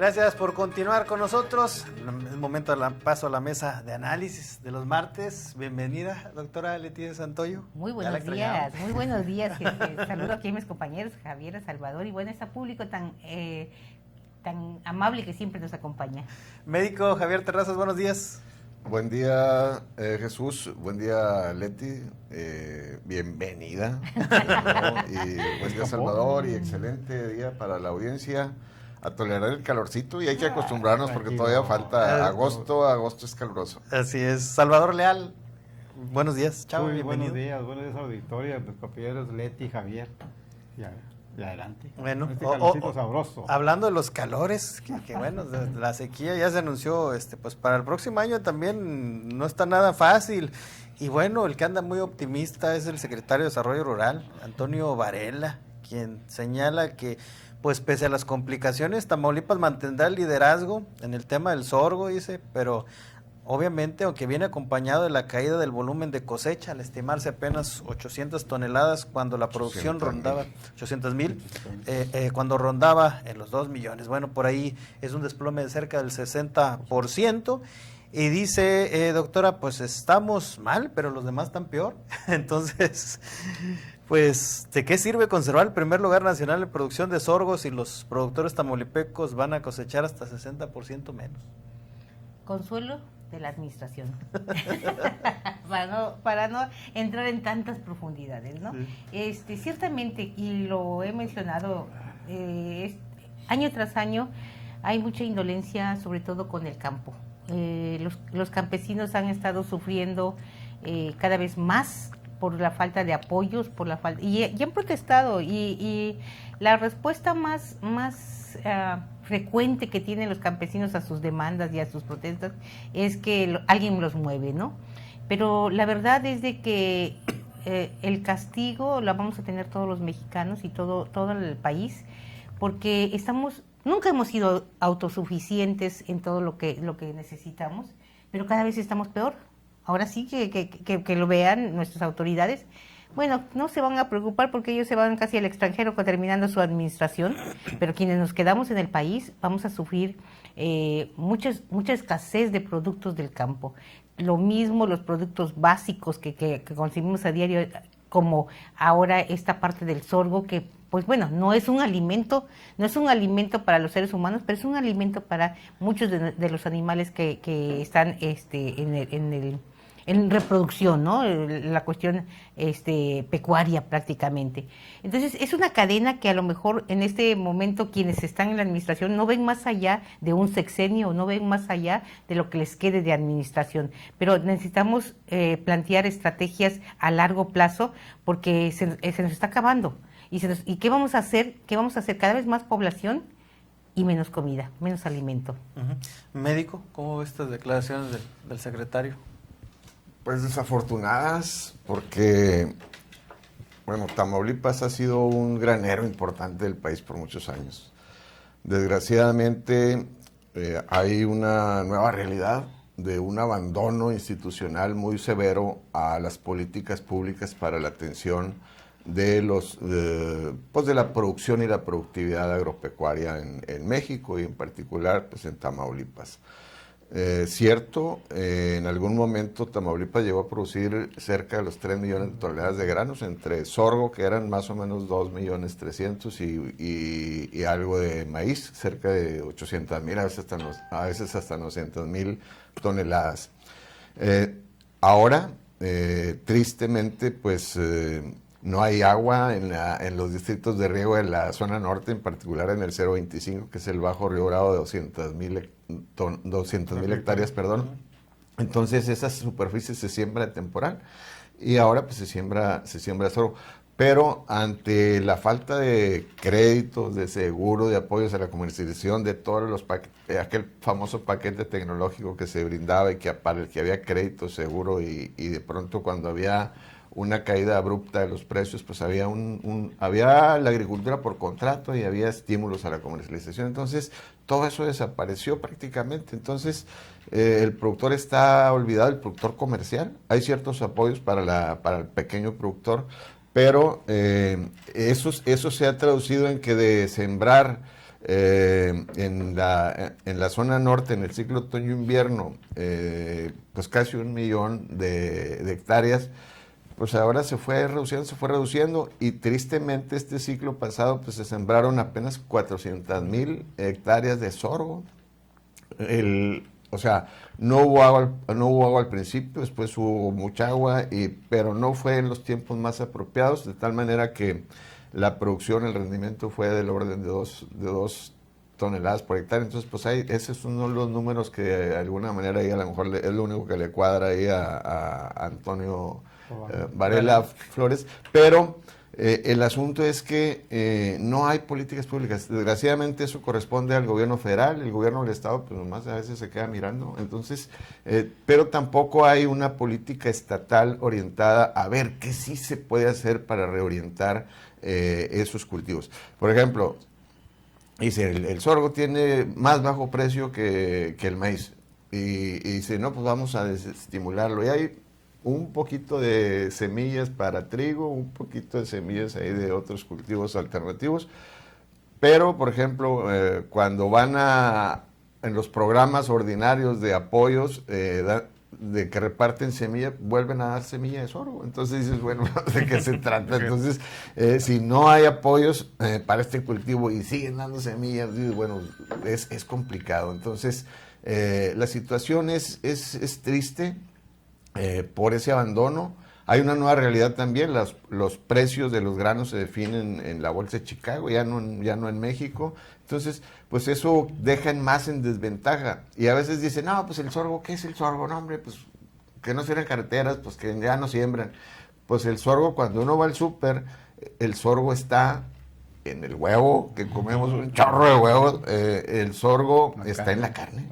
Gracias por continuar con nosotros. Es momento de paso a la mesa de análisis de los martes. Bienvenida, doctora Leticia Santoyo. Muy buenos días, muy buenos días. Saludo aquí a mis compañeros Javier, a Salvador y bueno, a este público tan amable que siempre nos acompaña. Médico Javier Terrazas, buenos días. Buen día, Jesús. Buen día, Leti. Bienvenida. Y buen día, Salvador. Y excelente día para la audiencia. A tolerar el calorcito y hay que acostumbrarnos porque todavía falta agosto. Agosto es caluroso. Así es. Salvador Leal, buenos días. Chao, bienvenido. Buenos días, auditorio, mis compañeros Leti y Javier. Y adelante. Bueno, calorcito sabroso. Hablando de los calores, que bueno, la sequía ya se anunció, pues para el próximo año también no está nada fácil. Y bueno, el que anda muy optimista es el secretario de Desarrollo Rural, Antonio Varela, quien señala que pues pese a las complicaciones, Tamaulipas mantendrá el liderazgo en el tema del sorgo, dice, pero obviamente, aunque viene acompañado de la caída del volumen de cosecha, al estimarse apenas 800 toneladas, cuando la producción rondaba 800,000, cuando rondaba en los 2 millones. Bueno, por ahí es un desplome de cerca del 60%. Y dice, doctora, pues estamos mal, pero los demás están peor. Entonces, pues, ¿de qué sirve conservar el primer lugar nacional en producción de sorgo si los productores tamaulipecos van a cosechar hasta 60% menos? Consuelo de la administración. para no entrar en tantas profundidades, ¿no? Sí. Ciertamente, y lo he mencionado, año tras año hay mucha indolencia, sobre todo con el campo. Los campesinos han estado sufriendo cada vez más por la falta de apoyos, y han protestado, y la respuesta más frecuente que tienen los campesinos a sus demandas y a sus protestas es que alguien los mueve, ¿no? Pero la verdad es de que el castigo lo vamos a tener todos los mexicanos y todo el país, porque nunca hemos sido autosuficientes en todo lo que necesitamos, pero cada vez estamos peor. Ahora sí que lo vean nuestras autoridades. Bueno, no se van a preocupar porque ellos se van casi al extranjero terminando su administración, pero quienes nos quedamos en el país vamos a sufrir mucha escasez de productos del campo. Lo mismo los productos básicos que consumimos a diario, como ahora esta parte del sorgo, que pues bueno, no es un alimento para los seres humanos, pero es un alimento para muchos de los animales que están en reproducción, ¿no? La cuestión pecuaria prácticamente. Entonces, es una cadena que a lo mejor en este momento quienes están en la administración no ven más allá de un sexenio, no ven más allá de lo que les quede de administración. Pero necesitamos plantear estrategias a largo plazo porque se nos está acabando. ¿Y qué vamos a hacer? ¿Qué vamos a hacer? Cada vez más población y menos comida, menos alimento. Médico, ¿cómo ve estas declaraciones del secretario? Pues desafortunadas, porque, bueno, Tamaulipas ha sido un granero importante del país por muchos años. Desgraciadamente, hay una nueva realidad de un abandono institucional muy severo a las políticas públicas para la atención de de la producción y la productividad agropecuaria en México y en particular pues en Tamaulipas. Cierto, en algún momento Tamaulipas llegó a producir cerca de los 3 millones de toneladas de granos, entre sorgo, que eran más o menos 2.300.000, y algo de maíz, cerca de 800,000, a veces hasta 900,000 toneladas. Ahora, tristemente, pues no hay agua en los distritos de riego de la zona norte, en particular en el 025, que es el Bajo Río Bravo de 200,000 hectáreas, perdón. Entonces esa superficie se siembra de temporal y ahora pues se siembra sorgo. Pero ante la falta de créditos, de seguro, de apoyos a la comercialización, de todos los aquel famoso paquete tecnológico que se brindaba y para el que había crédito, seguro, y de pronto cuando había una caída abrupta de los precios, pues había la agricultura por contrato y había estímulos a la comercialización. Entonces, todo eso desapareció prácticamente. Entonces, el productor está olvidado, el productor comercial. Hay ciertos apoyos para el pequeño productor, pero eso se ha traducido en que de sembrar en la zona norte, en el ciclo otoño-invierno, pues casi 1 millón de hectáreas, pues ahora se fue reduciendo y tristemente este ciclo pasado pues se sembraron apenas 400,000 hectáreas de sorgo. O sea, no hubo agua al principio, después hubo mucha agua, pero no fue en los tiempos más apropiados, de tal manera que la producción, el rendimiento fue del orden de 2 toneladas por hectárea. Entonces, pues ese es uno de los números que de alguna manera ahí a lo mejor es lo único que le cuadra ahí a Antonio Varela Flores, pero el asunto es que no hay políticas públicas. Desgraciadamente eso corresponde al gobierno federal, el gobierno del estado pues nomás a veces se queda mirando. Entonces, pero tampoco hay una política estatal orientada a ver qué sí se puede hacer para reorientar esos cultivos. Por ejemplo, dice, el sorgo tiene más bajo precio que el maíz. Y dice, no, pues vamos a desestimularlo. Y hay un poquito de semillas para trigo, un poquito de semillas ahí de otros cultivos alternativos. Pero, por ejemplo, cuando van en los programas ordinarios de apoyos, de que reparten semilla, vuelven a dar semilla de sorgo. Entonces dices, bueno, ¿de qué se trata? Entonces, si no hay apoyos para este cultivo y siguen dando semillas, dices, bueno, es complicado. Entonces, la situación es triste por ese abandono. Hay una nueva realidad también, los precios de los granos se definen en la bolsa de Chicago, ya no en México. Entonces, pues eso deja más en desventaja. Y a veces dicen, no, pues el sorgo, ¿qué es el sorgo? No, hombre, pues que no cierren carreteras, pues que ya no siembran. Pues el sorgo, cuando uno va al súper, el sorgo está en el huevo, que comemos un chorro de huevos, el sorgo está en la carne,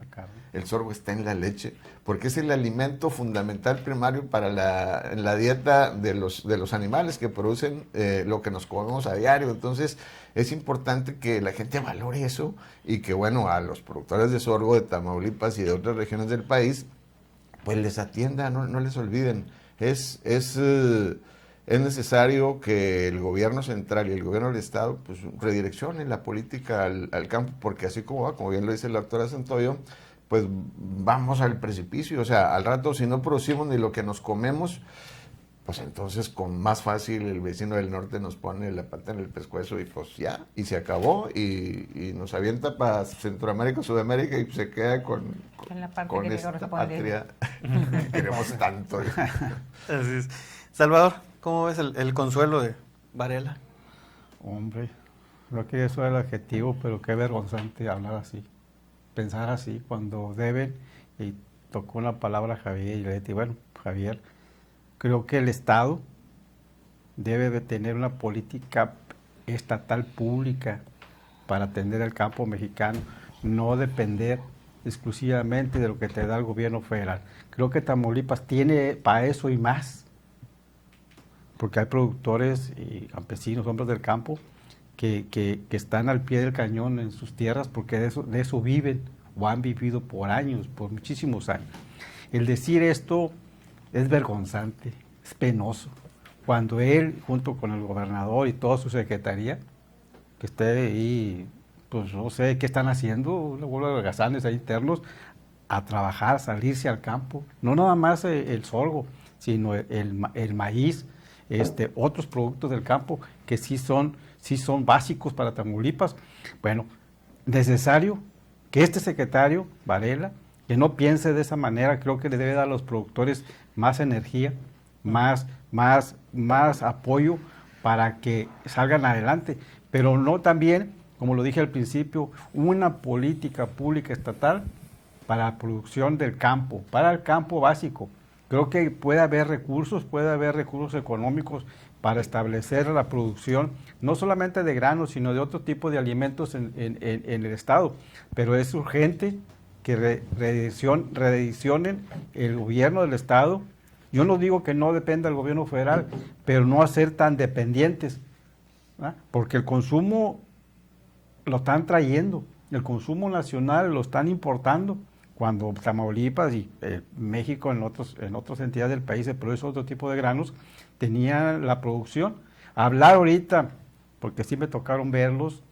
el sorgo está en la leche, porque es el alimento fundamental primario para la dieta de los animales que producen lo que nos comemos a diario. Entonces es importante que la gente valore eso y que, bueno, a los productores de sorgo de Tamaulipas y de otras regiones del país, pues les atienda, no les olviden. Es necesario que el gobierno central y el gobierno del estado pues redireccionen la política al campo, porque así como va, como bien lo dice la doctora Santoyo, pues vamos al precipicio. O sea, al rato si no producimos ni lo que nos comemos, pues entonces con más fácil el vecino del norte nos pone la pata en el pescuezo y pues ya, y se acabó, y nos avienta para Centroamérica, Sudamérica y se queda con la parte con que esta corresponde. patria que queremos tanto. Así es. Salvador, ¿cómo ves el consuelo de Varela? Hombre, creo que eso es el adjetivo, pero qué vergonzante hablar así, pensar así, cuando deben, y tocó una palabra Javier y Leti. Bueno, Javier, creo que el Estado debe de tener una política estatal pública para atender al campo mexicano, no depender exclusivamente de lo que te da el gobierno federal. Creo que Tamaulipas tiene para eso y más, porque hay productores y campesinos, hombres del campo, que están al pie del cañón en sus tierras, porque de eso viven o han vivido por años, por muchísimos años. El decir esto es vergonzante, es penoso. Cuando él, junto con el gobernador y toda su secretaría, que esté ahí, pues no sé qué están haciendo, una bola de holgazanes ahí internos, a trabajar, salirse al campo. No nada más el sorgo, sino el maíz, otros productos del campo que sí son básicos para Tamaulipas. Bueno, necesario que este secretario, Varela, que no piense de esa manera. Creo que le debe dar a los productores más energía, más apoyo para que salgan adelante, pero no también, como lo dije al principio, una política pública estatal para la producción del campo, para el campo básico. Creo que puede haber recursos económicos para establecer la producción, no solamente de granos, sino de otro tipo de alimentos en el Estado. Pero es urgente que redireccionen el gobierno del Estado. Yo no digo que no dependa del gobierno federal, pero no a ser tan dependientes, ¿verdad? Porque el consumo lo están trayendo, el consumo nacional lo están importando, cuando Tamaulipas y México en otras entidades del país se produce otro tipo de granos, tenía la producción. Hablar ahorita, porque sí me tocaron verlos,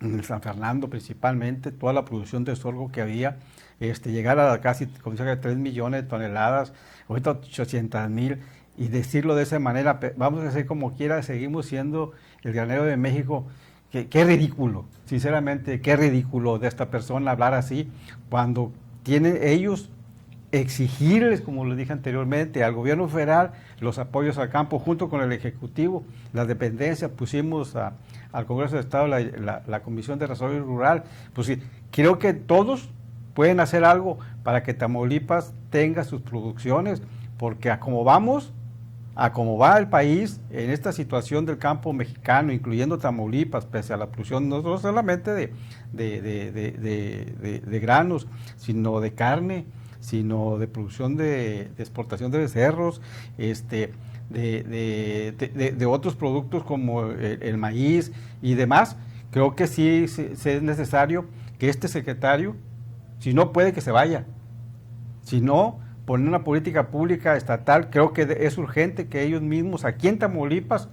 en San Fernando principalmente, toda la producción de sorgo que había, llegar a casi como cerca de 3 millones de toneladas, ahorita 800,000, y decirlo de esa manera, vamos a hacer como quiera, seguimos siendo el granero de México. Qué ridículo, sinceramente, qué ridículo de esta persona hablar así, cuando tienen ellos exigirles, como les dije anteriormente, al gobierno federal los apoyos al campo junto con el Ejecutivo, la dependencia, pusimos al Congreso de Estado la Comisión de Desarrollo Rural. Pues sí, creo que todos pueden hacer algo para que Tamaulipas tenga sus producciones, porque a como va el país en esta situación del campo mexicano, incluyendo Tamaulipas, pese a la producción no solamente de granos, sino de carne, sino de producción de exportación de becerros, de otros productos como el maíz y demás. Creo que sí es necesario que este secretario, si no puede, que se vaya, si no, poner una política pública estatal. Creo que es urgente que ellos mismos aquí en Tamaulipas,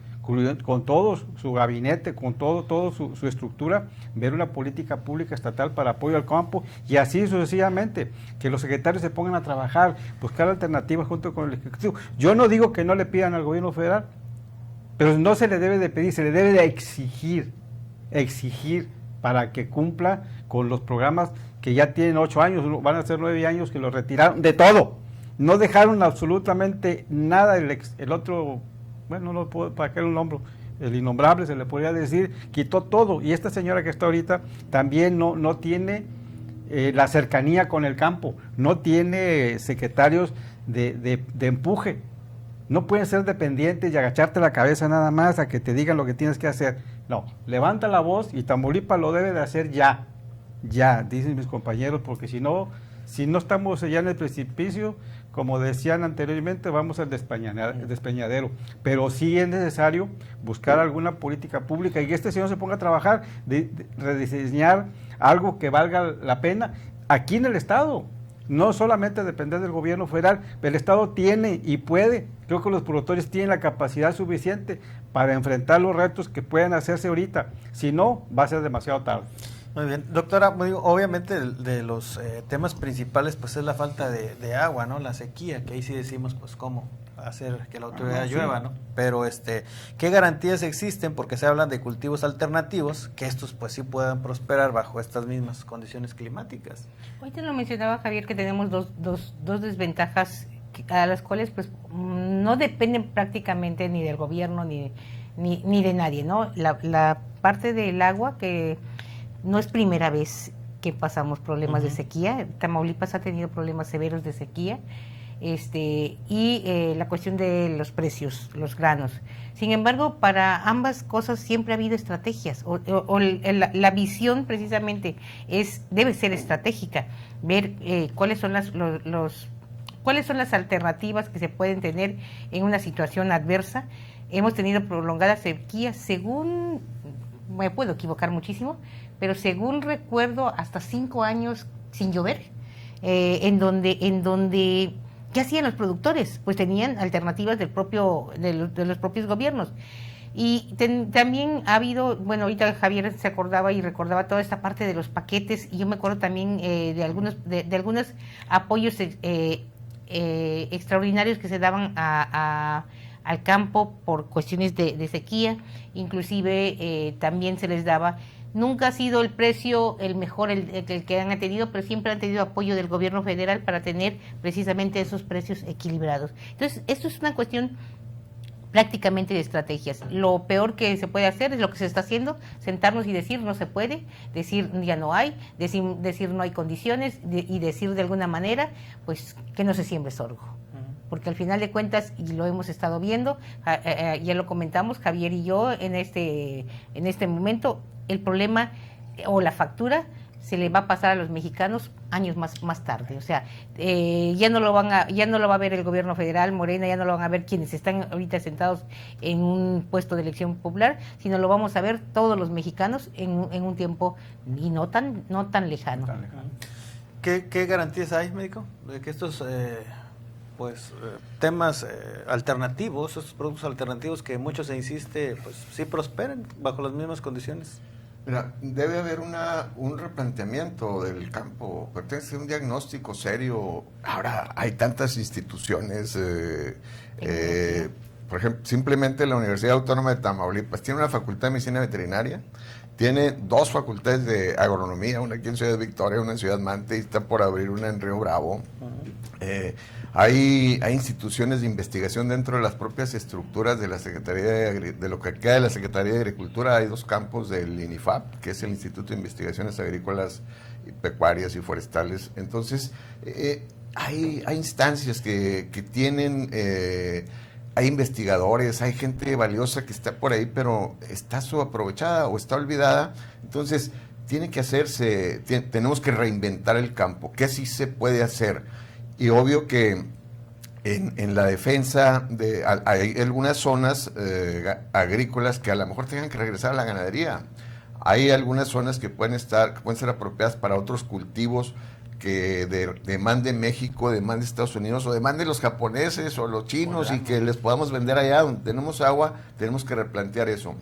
con todo su gabinete, con todo su estructura, ver una política pública estatal para apoyo al campo, y así sucesivamente, que los secretarios se pongan a trabajar, buscar alternativas junto con el Ejecutivo. Yo no digo que no le pidan al gobierno federal, pero no se le debe de pedir, se le debe de exigir para que cumpla con los programas que ya tienen 8 años, van a ser 9 años que lo retiraron de todo. No dejaron absolutamente nada. El otro, bueno, no puedo, para qué un nombre, el innombrable se le podría decir, quitó todo. Y esta señora que está ahorita también no tiene la cercanía con el campo, no tiene secretarios de empuje. No pueden ser dependientes y agacharte la cabeza nada más a que te digan lo que tienes que hacer. No, levanta la voz, y Tamaulipas lo debe de hacer ya, dicen mis compañeros, porque si no estamos ya en el precipicio, como decían anteriormente, vamos al despeñadero. Pero sí es necesario buscar alguna política pública y que este señor se ponga a trabajar, rediseñar algo que valga la pena aquí en el Estado. No solamente depender del gobierno federal, el Estado tiene y puede, creo que los productores tienen la capacidad suficiente para enfrentar los retos que puedan hacerse ahorita. Si no, va a ser demasiado tarde. Muy bien, doctora, obviamente de los temas principales pues es la falta de agua, ¿no? La sequía, que ahí sí decimos pues cómo hacer que la autoridad llueva, ¿no? Pero ¿qué garantías existen? Porque se hablan de cultivos alternativos, que estos pues sí puedan prosperar bajo estas mismas condiciones climáticas. Hoy te lo mencionaba, Javier, que tenemos dos desventajas a las cuales pues no dependen prácticamente ni del gobierno ni de nadie, ¿no? La parte del agua, que no es primera vez que pasamos problemas de sequía. Tamaulipas ha tenido problemas severos de sequía, y la cuestión de los precios, los granos. Sin embargo, para ambas cosas siempre ha habido estrategias, la visión precisamente debe ser estratégica, ver cuáles son las alternativas que se pueden tener en una situación adversa. Hemos tenido prolongadas sequías, según, me puedo equivocar muchísimo, pero según recuerdo, hasta 5 años sin llover, en donde ¿qué hacían los productores? Pues tenían alternativas de los propios gobiernos. Y también ha habido, bueno, ahorita Javier se acordaba y recordaba toda esta parte de los paquetes, y yo me acuerdo también de algunos apoyos extraordinarios que se daban al campo por cuestiones de sequía. Inclusive también se les daba. Nunca ha sido el precio el mejor el que han tenido, pero siempre han tenido apoyo del gobierno federal para tener precisamente esos precios equilibrados. Entonces, esto es una cuestión prácticamente de estrategias. Lo peor que se puede hacer es lo que se está haciendo, sentarnos y decir no se puede, decir ya no hay, decir no hay condiciones, y decir de alguna manera pues que no se siembre sorgo. Porque al final de cuentas, y lo hemos estado viendo, ya lo comentamos Javier y yo en este momento, el problema o la factura se le va a pasar a los mexicanos años más tarde. O sea, ya no lo va a ver el gobierno federal, Morena, ya no lo van a ver quienes están ahorita sentados en un puesto de elección popular, sino lo vamos a ver todos los mexicanos en un tiempo y no tan lejano. ¿Qué garantías hay, médico, de que estos temas alternativos, estos productos alternativos que mucho se insiste, pues sí prosperen bajo las mismas condiciones? Mira, debe haber un replanteamiento del campo, pero tiene que ser un diagnóstico serio. Ahora hay tantas instituciones, por ejemplo, simplemente la Universidad Autónoma de Tamaulipas tiene una facultad de medicina veterinaria, tiene 2 facultades de agronomía, una aquí en Ciudad Victoria, una en Ciudad Mante, y está por abrir una en Río Bravo. Hay instituciones de investigación dentro de las propias estructuras de la Secretaría de lo que queda de la Secretaría de Agricultura. Hay 2 campos del INIFAP, que es el Instituto de Investigaciones Agrícolas, Pecuarias y Forestales. Entonces, hay instancias que tienen, hay investigadores, hay gente valiosa que está por ahí, pero está subaprovechada o está olvidada. Entonces, tiene que hacerse, tenemos que reinventar el campo. ¿Qué sí se puede hacer? Y obvio que en la defensa hay algunas zonas agrícolas que a lo mejor tengan que regresar a la ganadería. Hay algunas zonas que pueden ser apropiadas para otros cultivos que demande México, demande Estados Unidos, o demande los japoneses o los chinos, y que les podamos vender allá donde tenemos agua. Tenemos que replantear eso.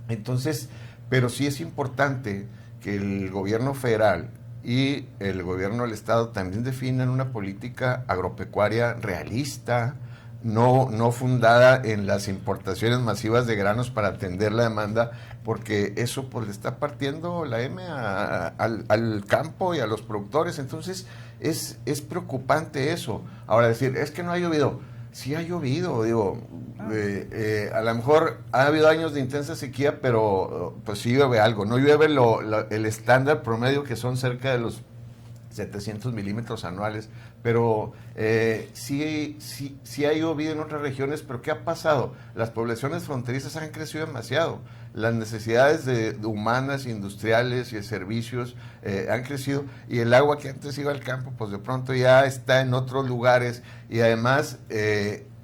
Entonces, pero sí es importante que el gobierno federal y el gobierno del estado también definan una política agropecuaria realista, no fundada en las importaciones masivas de granos para atender la demanda, porque eso pues le está partiendo la M al campo y a los productores. Entonces es preocupante eso. Ahora decir, es que no ha llovido. Sí ha llovido, digo, a lo mejor ha habido años de intensa sequía, pero pues sí llueve algo. No llueve el estándar promedio, que son cerca de los 700 milímetros anuales, pero sí ha llovido en otras regiones. Pero ¿qué ha pasado? Las poblaciones fronterizas han crecido demasiado. Las necesidades de humanas, industriales y de servicios han crecido, y el agua que antes iba al campo, pues de pronto ya está en otros lugares. Y además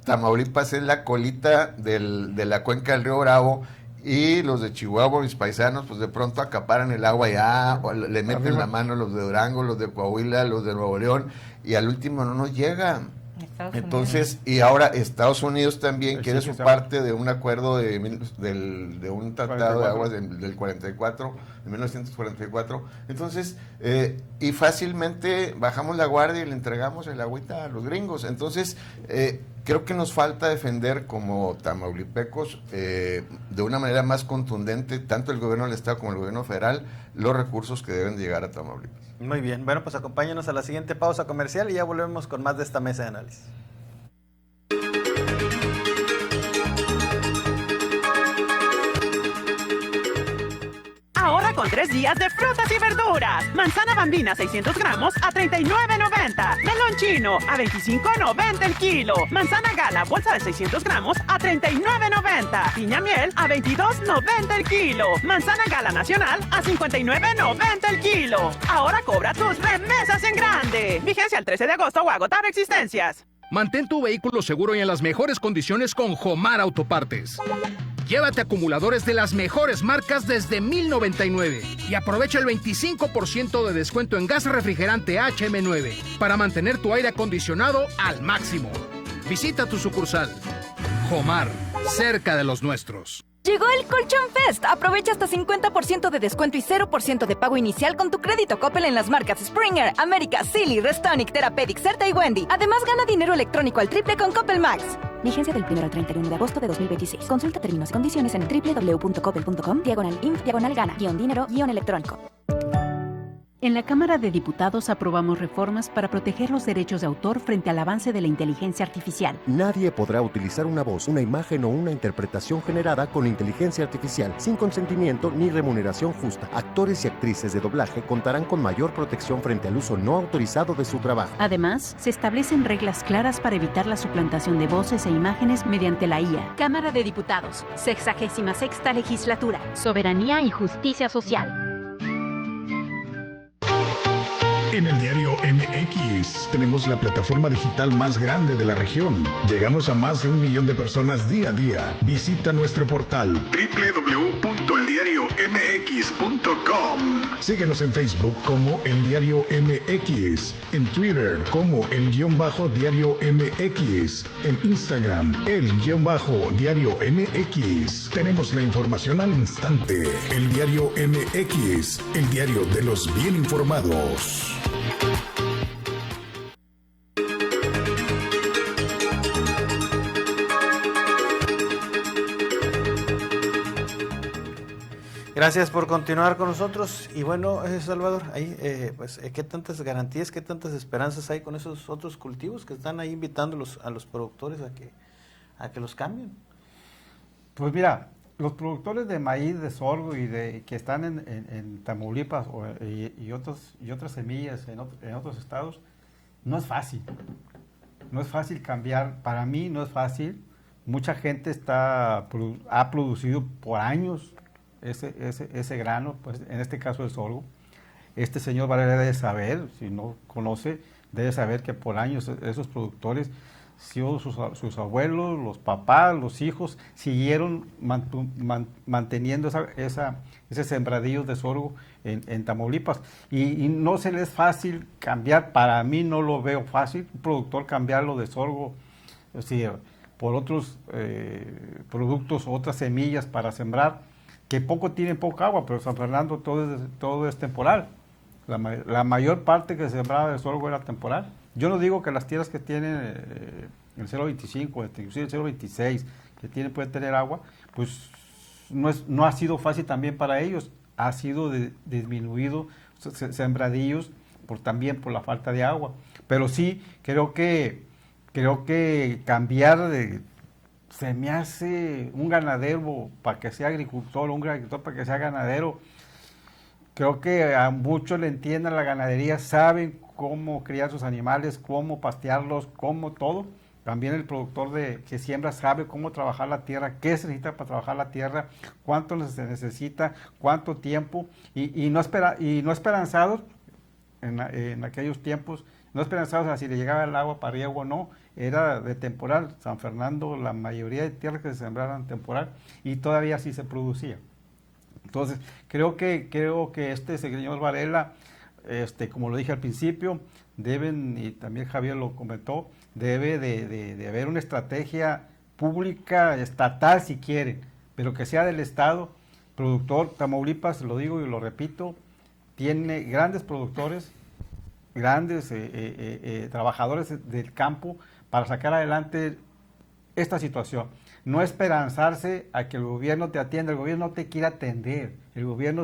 Tamaulipas es la colita de la cuenca del Río Bravo, y los de Chihuahua, mis paisanos, pues de pronto acaparan el agua ya, le meten la mano los de Durango, los de Coahuila, los de Nuevo León, y al último no nos llega. Entonces, y ahora Estados Unidos también quiere su parte de un acuerdo de un tratado de aguas del 44, de 1944. Entonces, y fácilmente bajamos la guardia y le entregamos el agüita a los gringos. Entonces, creo que nos falta defender como tamaulipecos, de una manera más contundente, tanto el gobierno del estado como el gobierno federal, los recursos que deben llegar a Tamaulipas. Muy bien, bueno, pues acompáñanos a la siguiente pausa comercial y ya volvemos con más de esta mesa de análisis. Ahora con 3 días de frutas y verduras. Manzana bambina 600 gramos a $39.90. Melón chino a $25.90 el kilo. Manzana gala bolsa de 600 gramos a $39.90. Piña miel a $22.90 el kilo. Manzana gala nacional a $59.90 el kilo. Ahora cobra tus remesas en grande. Vigencia el 13 de agosto o agotar existencias. Mantén tu vehículo seguro y en las mejores condiciones con Jomar Autopartes. Llévate acumuladores de las mejores marcas desde $1,099 y aprovecha el 25% de descuento en gas refrigerante HM9 para mantener tu aire acondicionado al máximo. Visita tu sucursal. Jomar, cerca de los nuestros. Llegó el Colchón Fest. Aprovecha hasta 50% de descuento y 0% de pago inicial con tu crédito Coppel en las marcas Springer, América, Silly, Restonic, Therapeutic, Certa y Wendy. Además, gana dinero electrónico al triple con Coppel Max. Vigencia del 1 al 31 de agosto de 2026. Consulta términos y condiciones en www.coppel.com/INF/gana-dinero-electrónico. En la Cámara de Diputados aprobamos reformas para proteger los derechos de autor frente al avance de la inteligencia artificial. Nadie podrá utilizar una voz, una imagen o una interpretación generada con inteligencia artificial sin consentimiento ni remuneración justa. Actores y actrices de doblaje contarán con mayor protección frente al uso no autorizado de su trabajo. Además, se establecen reglas claras para evitar la suplantación de voces e imágenes mediante la IA. Cámara de Diputados, 66ª Legislatura. Soberanía y justicia social. En el diario MX tenemos la plataforma digital más grande de la región. Llegamos a más de 1 millón de personas día a día. Visita nuestro portal www.eldiario.mx. eldiariomx.com. Síguenos en Facebook como El Diario MX, en Twitter como el_Diario MX, en Instagram el_Diario MX. Tenemos la información al instante. El Diario MX, el diario de los bien informados. Gracias por continuar con nosotros. Y bueno, Salvador, ahí, ¿qué tantas garantías, qué tantas esperanzas hay con esos otros cultivos que están ahí invitando a los productores a que los cambien? Pues mira, los productores de maíz, de sorgo y que están en Tamaulipas y otras semillas en otros estados, no es fácil. No es fácil cambiar. Para mí no es fácil. Mucha gente ha producido por años ese grano, pues en este caso el sorgo. Este señor Varela debe saber, si no conoce, debe saber que por años esos productores, sus abuelos, los papás, los hijos, siguieron manteniendo ese sembradillo de sorgo en Tamaulipas. Y no se les es fácil cambiar, para mí no lo veo fácil, un productor cambiarlo de sorgo, es decir, por otros productos, otras semillas para sembrar, que tienen poca agua, pero San Fernando todo es temporal. La mayor parte que se sembraba de sorgo era temporal. Yo no digo que las tierras que tienen el 0.25, inclusive el 0.26, que pueden tener agua, pues no ha sido fácil también para ellos. Ha sido disminuido sembradillos también por la falta de agua. Pero sí, creo que cambiar se me hace un ganadero para que sea agricultor, un agricultor para que sea ganadero. Creo que a muchos le entienden la ganadería, saben cómo criar sus animales, cómo pastearlos, cómo todo. También el productor que siembra sabe cómo trabajar la tierra, qué se necesita para trabajar la tierra, cuánto se necesita, cuánto tiempo, y no esperanzados en aquellos tiempos, no esperanzados a si le llegaba el agua para riego o no. Era de temporal. San Fernando, la mayoría de tierras que se sembraron temporal, y todavía sí se producía. Entonces, creo que este señor Varela, como lo dije al principio, y también Javier lo comentó, debe de haber una estrategia pública, estatal si quieren, pero que sea del Estado. Productor, Tamaulipas, lo digo y lo repito, tiene grandes productores, grandes trabajadores del campo, para sacar adelante esta situación. No esperanzarse a que el gobierno te atienda, el gobierno no te quiere atender, el gobierno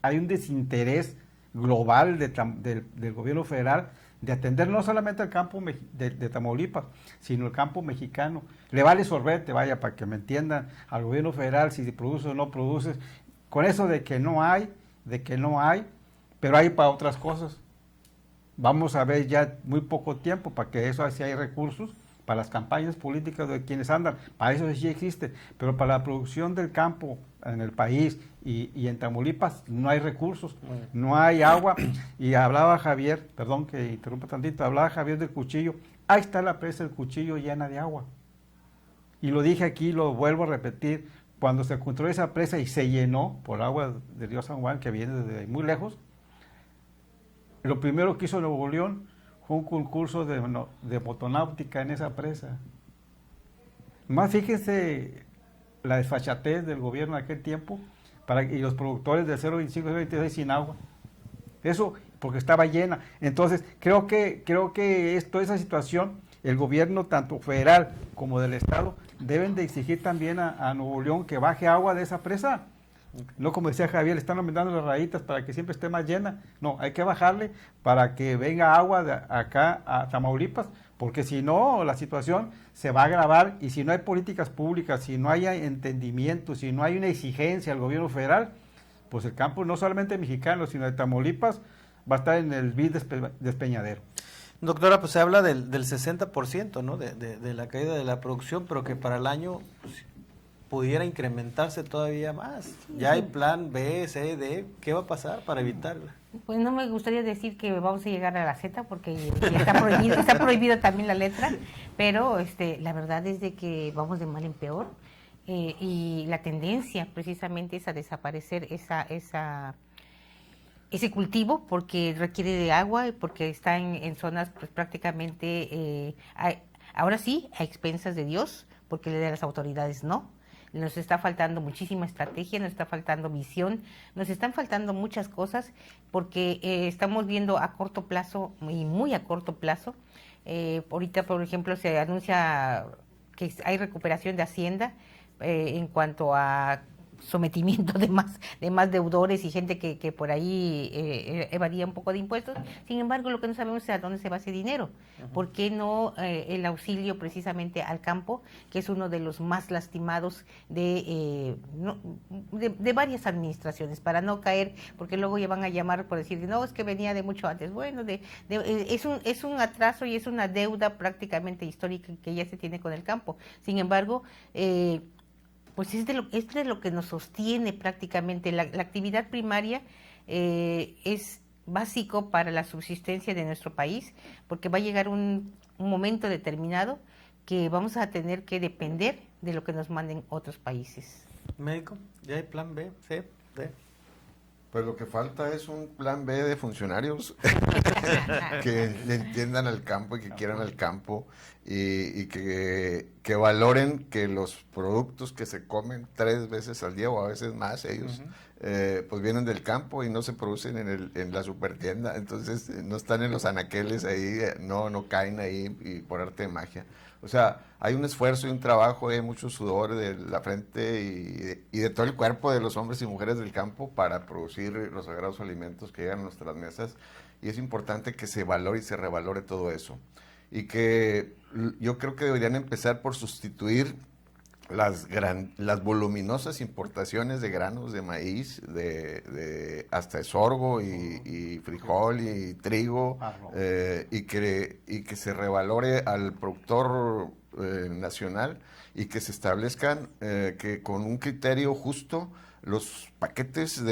hay un desinterés global del gobierno federal de atender no solamente al campo de Tamaulipas, sino el campo mexicano. Le vale sorbete, vaya, para que me entiendan, al gobierno federal si produce o no produce, con eso de que no hay, pero hay para otras cosas. Vamos a ver ya muy poco tiempo para que eso, si hay recursos para las campañas políticas de quienes andan, para eso sí existe, pero para la producción del campo en el país y en Tamaulipas no hay recursos, no hay agua. Y hablaba Javier, perdón que interrumpa tantito, hablaba Javier del Cuchillo, ahí está la presa del Cuchillo llena de agua. Y lo dije aquí, lo vuelvo a repetir, cuando se encontró esa presa y se llenó por agua del río San Juan, que viene desde muy lejos, lo primero que hizo Nuevo León fue un concurso de motonáutica en esa presa. Más fíjense la desfachatez del gobierno de aquel tiempo y los productores de 0.25, 0.26 sin agua. Eso porque estaba llena. Entonces, creo que toda esa situación, el gobierno tanto federal como del Estado deben de exigir también a Nuevo León que baje agua de esa presa. No, como decía Javier, le están aumentando las rayitas para que siempre esté más llena. No, hay que bajarle para que venga agua de acá a Tamaulipas, porque si no, la situación se va a agravar, y si no hay políticas públicas, si no hay entendimiento, si no hay una exigencia al gobierno federal, pues el campo, no solamente mexicano, sino de Tamaulipas, va a estar en el vil despeñadero. Doctora, pues se habla del 60%, ¿no? de la caída de la producción, pero que para el año pues, pudiera incrementarse todavía más. Ya hay plan B, C, D. ¿Qué va a pasar para evitarla? Pues no me gustaría decir que vamos a llegar a la Z, porque está prohibido también la letra, pero la verdad es de que vamos de mal en peor. y la tendencia precisamente es a desaparecer ese cultivo porque requiere de agua y porque está en zonas pues prácticamente, ahora sí, a expensas de Dios, porque de las autoridades no. Nos está faltando muchísima estrategia, nos está faltando visión, nos están faltando muchas cosas porque estamos viendo a corto plazo y muy a corto plazo. Ahorita, por ejemplo, se anuncia que hay recuperación de Hacienda en cuanto a sometimiento de más deudores y gente que por ahí evadía un poco de impuestos. Sin embargo, lo que no sabemos es a dónde se va ese dinero. ¿Por qué no el auxilio precisamente al campo, que es uno de los más lastimados de varias administraciones, para no caer, porque luego ya van a llamar por decir, no, es que venía de mucho antes. Bueno, es un atraso y es una deuda prácticamente histórica que ya se tiene con el campo. Sin embargo, pues es de lo que nos sostiene prácticamente. La actividad primaria es básico para la subsistencia de nuestro país, porque va a llegar un momento determinado que vamos a tener que depender de lo que nos manden otros países. Médico, ¿ya hay plan B, C, D? Pues lo que falta es un plan B de funcionarios que le entiendan al campo y que quieran al campo y que valoren que los productos que se comen 3 veces al día o a veces más, ellos pues vienen del campo y no se producen en la supertienda, entonces no están en los anaqueles ahí, no caen ahí y por arte de magia. O sea, hay un esfuerzo y un trabajo, hay mucho sudor de la frente y de todo el cuerpo de los hombres y mujeres del campo para producir los sagrados alimentos que llegan a nuestras mesas, y es importante que se valore y se revalore todo eso. Y que yo creo que deberían empezar por sustituir las voluminosas importaciones de granos de maíz, hasta de sorgo y frijol y trigo, y que se revalore al productor nacional y que se establezcan que con un criterio justo los paquetes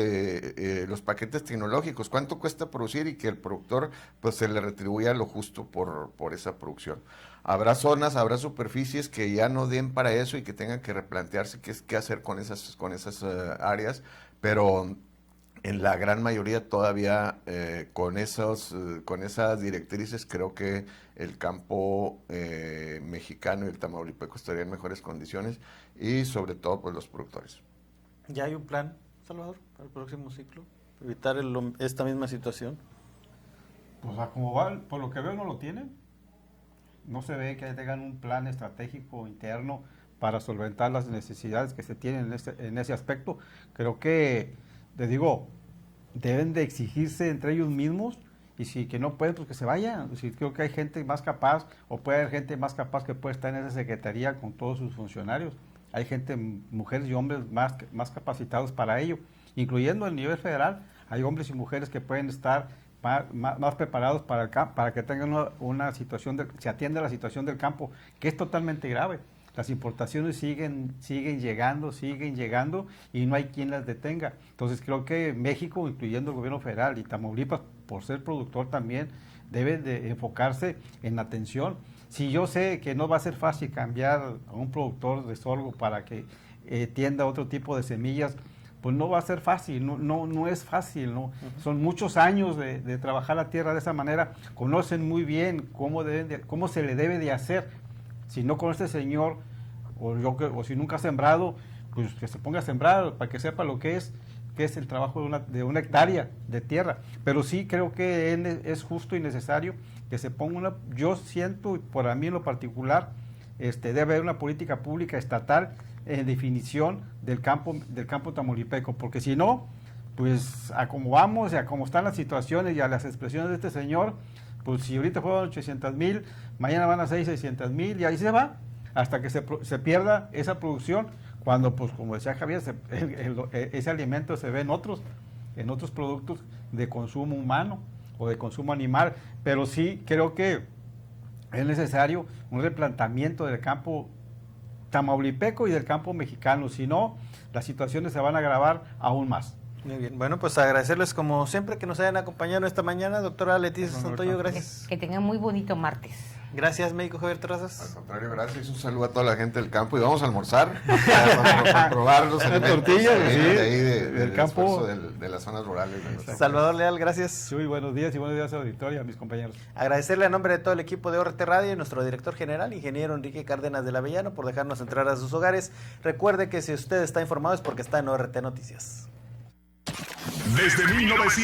tecnológicos, cuánto cuesta producir, y que el productor pues se le retribuya lo justo por esa producción. Habrá zonas, habrá superficies que ya no den para eso y que tengan que replantearse qué hacer con esas áreas, pero en la gran mayoría todavía con esas directrices creo que el campo mexicano y el tamaulipeco estarían en mejores condiciones, y sobre todo pues los productores. ¿Ya hay un plan, Salvador, para el próximo ciclo? ¿Evitar esta misma situación? Pues a como va, por lo que veo no lo tienen. No se ve que tengan un plan estratégico interno para solventar las necesidades que se tienen en ese aspecto. Creo que, te digo, deben de exigirse entre ellos mismos, y si que no pueden, pues que se vayan. Si creo que hay gente más capaz, o puede haber gente más capaz que puede estar en esa secretaría con todos sus funcionarios. Hay gente, mujeres y hombres más capacitados para ello, incluyendo el nivel federal. Hay hombres y mujeres que pueden estar más preparados para que tengan una situación, se atienda la situación del campo, que es totalmente grave. Las importaciones siguen llegando, y no hay quien las detenga. Entonces creo que México, incluyendo el gobierno federal, y Tamaulipas, por ser productor también, debe de enfocarse en la atención. Si yo sé que no va a ser fácil cambiar a un productor de sorgo para que tienda otro tipo de semillas, pues no va a ser fácil, no es fácil, ¿no? Son muchos años de trabajar la tierra de esa manera, conocen muy bien cómo se le debe de hacer. Si no conoce el señor, o si nunca ha sembrado, pues que se ponga a sembrar para que sepa lo que es el trabajo de una hectárea de tierra. Pero sí creo que es justo y necesario que se ponga yo siento, por a mí en lo particular, debe haber una política pública estatal en definición del campo tamaulipeco, porque si no, pues a como vamos y a cómo están las situaciones y a las expresiones de este señor, pues si ahorita fueron 800,000, mañana van a ser 600,000, y ahí se va, hasta que se pierda esa producción, cuando, pues como decía Javier, ese alimento se ve en otros productos de consumo humano o de consumo animal. Pero sí creo que es necesario un replanteamiento del campo tamaulipeco y del campo mexicano, si no, las situaciones se van a agravar aún más. Muy bien, bueno, pues agradecerles como siempre que nos hayan acompañado esta mañana. Doctora Leticia Santoyo, gracias. Que tengan muy bonito martes. Gracias, médico Javier Al Terrazas. contrario, gracias. Un saludo a toda la gente del campo y vamos a almorzar para probar los alimentos tortillas, de sí, ahí del campo. de las zonas rurales. De nuestro Salvador Leal, gracias. Sí, buenos días y buenos días a auditorio, a mis compañeros. Agradecerle a nombre de todo el equipo de ORT Radio y nuestro director general, ingeniero Enrique Cárdenas del Avellano, por dejarnos entrar a sus hogares. Recuerde que si usted está informado es porque está en ORT Noticias. Desde 1900.